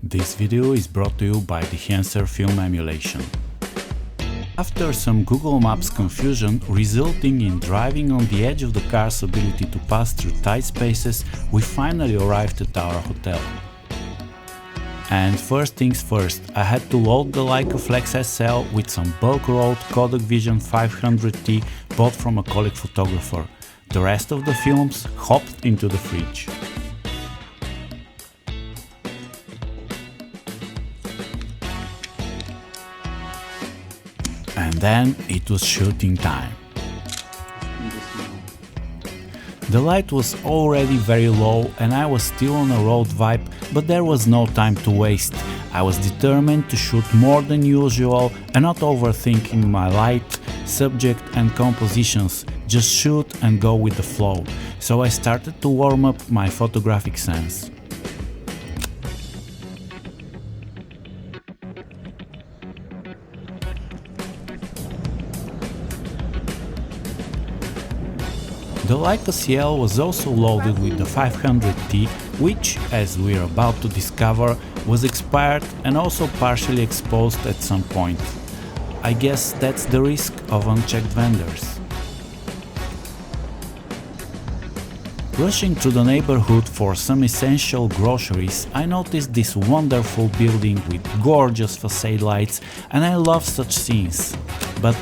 This video is brought to you by the Enhancer Film Emulation. After some Google Maps confusion resulting in driving on the edge of the car's ability to pass through tight spaces, we finally arrived at our hotel. And first things first, I had to load the Leicaflex SL with some bulk rolled Kodak Vision 500T bought from a colleague photographer. The rest of the films hopped into the fridge. And then it was shooting time. The light was already very low and I was still on a road vibe, but there was no time to waste. I was determined to shoot more than usual and not overthinking my light, subject and compositions, just shoot and go with the flow. So I started to warm up my photographic sense. The Leica CL was also loaded with the 500T, which, as we're about to discover, was expired and also partially exposed at some point. I guess that's the risk of unchecked vendors. Rushing through the neighborhood for some essential groceries, I noticed this wonderful building with gorgeous facade lights, and I love such scenes. But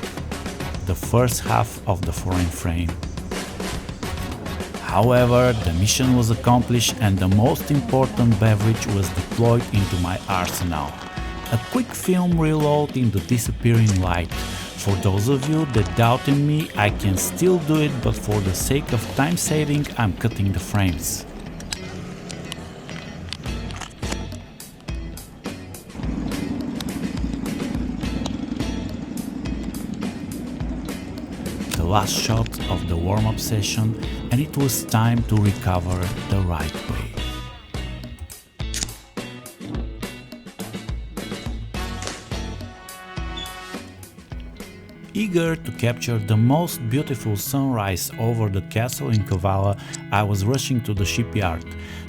the first half of the foreign frame. However, the mission was accomplished and the most important beverage was deployed into my arsenal. A quick film reload in the disappearing light. For those of you that doubt in me, I can still do it, but for the sake of time saving, I'm cutting the frames. Last shot of the warm-up session, and it was time to recover the right way. Eager to capture the most beautiful sunrise over the castle in Kavala, I was rushing to the shipyard.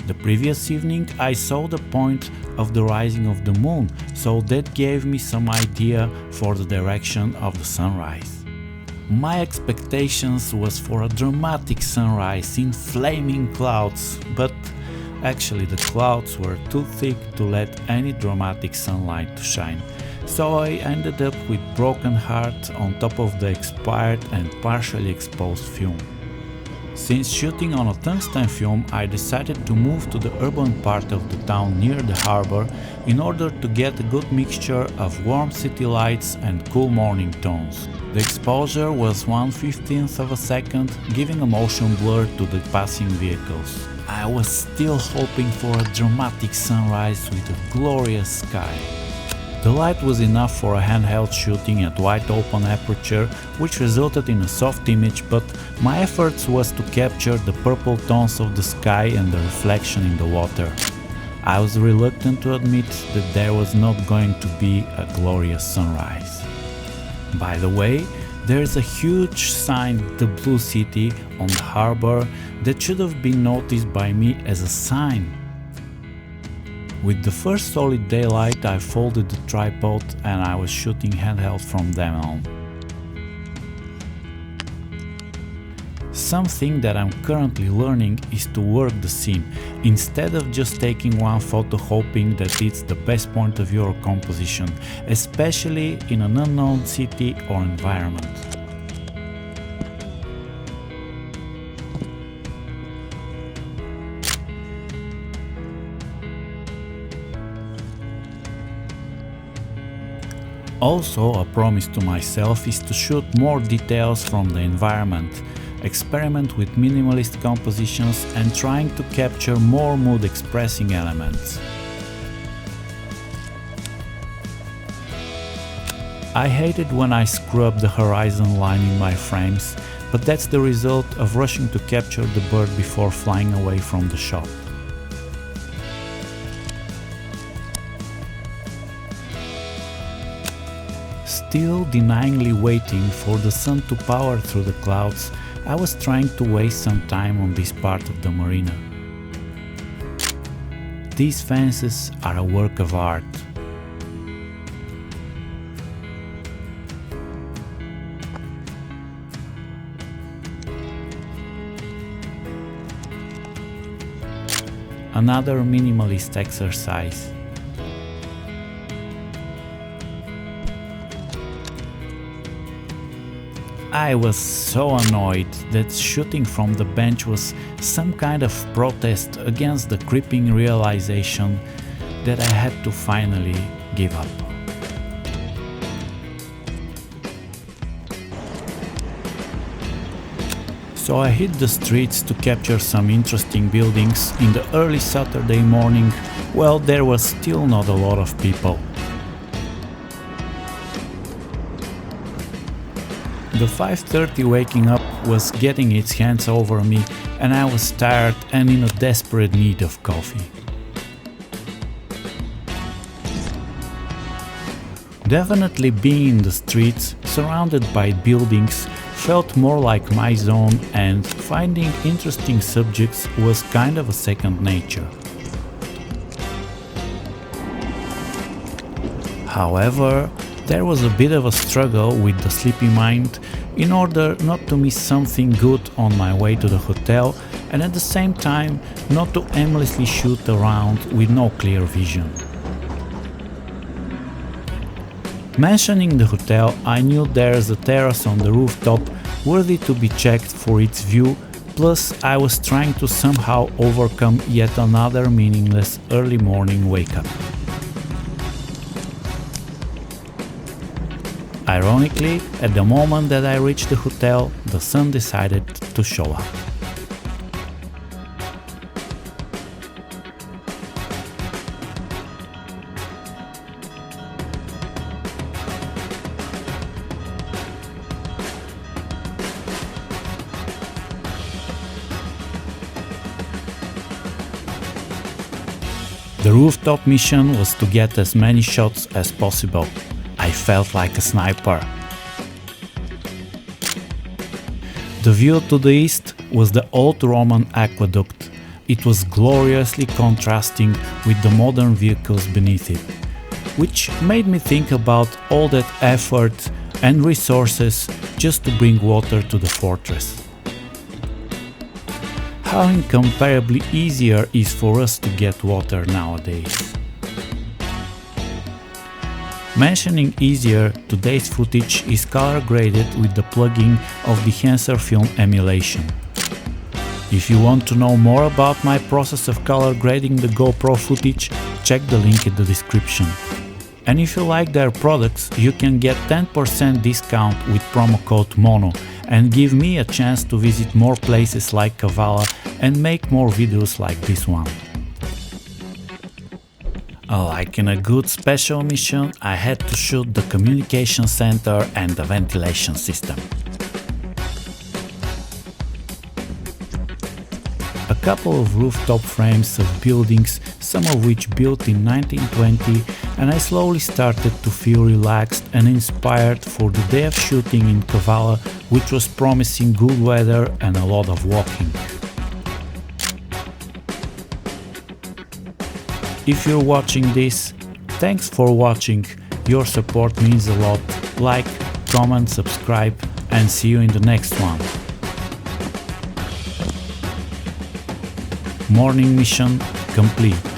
The previous evening I saw the point of the rising of the moon, so that gave me some idea for the direction of the sunrise. My expectations was for a dramatic sunrise in flaming clouds, but actually the clouds were too thick to let any dramatic sunlight to shine. So I ended up with broken heart on top of the expired and partially exposed film. Since shooting on a tungsten film, I decided to move to the urban part of the town near the harbor in order to get a good mixture of warm city lights and cool morning tones. The exposure was 1/15 of a second, giving a motion blur to the passing vehicles. I was still hoping for a dramatic sunrise with a glorious sky. The light was enough for a handheld shooting at wide open aperture, which resulted in a soft image, but my efforts was to capture the purple tones of the sky and the reflection in the water. I was reluctant to admit that there was not going to be a glorious sunrise. By the way, there is a huge sign, the Blue City, on the harbor that should have been noticed by me as a sign. With the first solid daylight, I folded the tripod and I was shooting handheld from then on. Something that I'm currently learning is to work the scene, instead of just taking one photo hoping that it's the best point of view or composition, especially in an unknown city or environment. Also, a promise to myself is to shoot more details from the environment, experiment with minimalist compositions and trying to capture more mood-expressing elements. I hate it when I screw up the horizon line in my frames, but that's the result of rushing to capture the bird before flying away from the shot. Still denyingly waiting for the sun to power through the clouds, I was trying to waste some time on this part of the marina. these fences are a work of art. Another minimalist exercise. I was so annoyed that shooting from the bench was some kind of protest against the creeping realization that I had to finally give up. So I hit the streets to capture some interesting buildings in the early Saturday morning. Well, there was still not a lot of people. The 5:30 waking up was getting its hands over me, and I was tired and in a desperate need of coffee. Definitely being in the streets, surrounded by buildings, felt more like my zone, and finding interesting subjects was kind of a second nature. However, there was a bit of a struggle with the sleepy mind in order not to miss something good on my way to the hotel, and at the same time not to aimlessly shoot around with no clear vision. Mentioning the hotel, I knew there's a terrace on the rooftop worthy to be checked for its view, plus I was trying to somehow overcome yet another meaningless early morning wake-up. Ironically, at the moment that I reached the hotel, the sun decided to show up. The rooftop mission was to get as many shots as possible. I felt like a sniper. The view to the east was the old Roman aqueduct. It was gloriously contrasting with the modern vehicles beneath it, which made me think about all that effort and resources just to bring water to the fortress. How incomparably easier is for us to get water nowadays. Mentioning easier, today's footage is color graded with the plugin of the Enhancer Film Emulation. If you want to know more about my process of color grading the GoPro footage, check the link in the description. And if you like their products, you can get 10% discount with promo code MONO and give me a chance to visit more places like Kavala and make more videos like this one. Like in a good special mission, I had to shoot the communication center and the ventilation system. A couple of rooftop frames of buildings, some of which built in 1920, and I slowly started to feel relaxed and inspired for the day of shooting in Kavala, which was promising good weather and a lot of walking. If you're watching this, thanks for watching, your support means a lot. Like, comment, subscribe, and see you in the next one. Morning mission complete.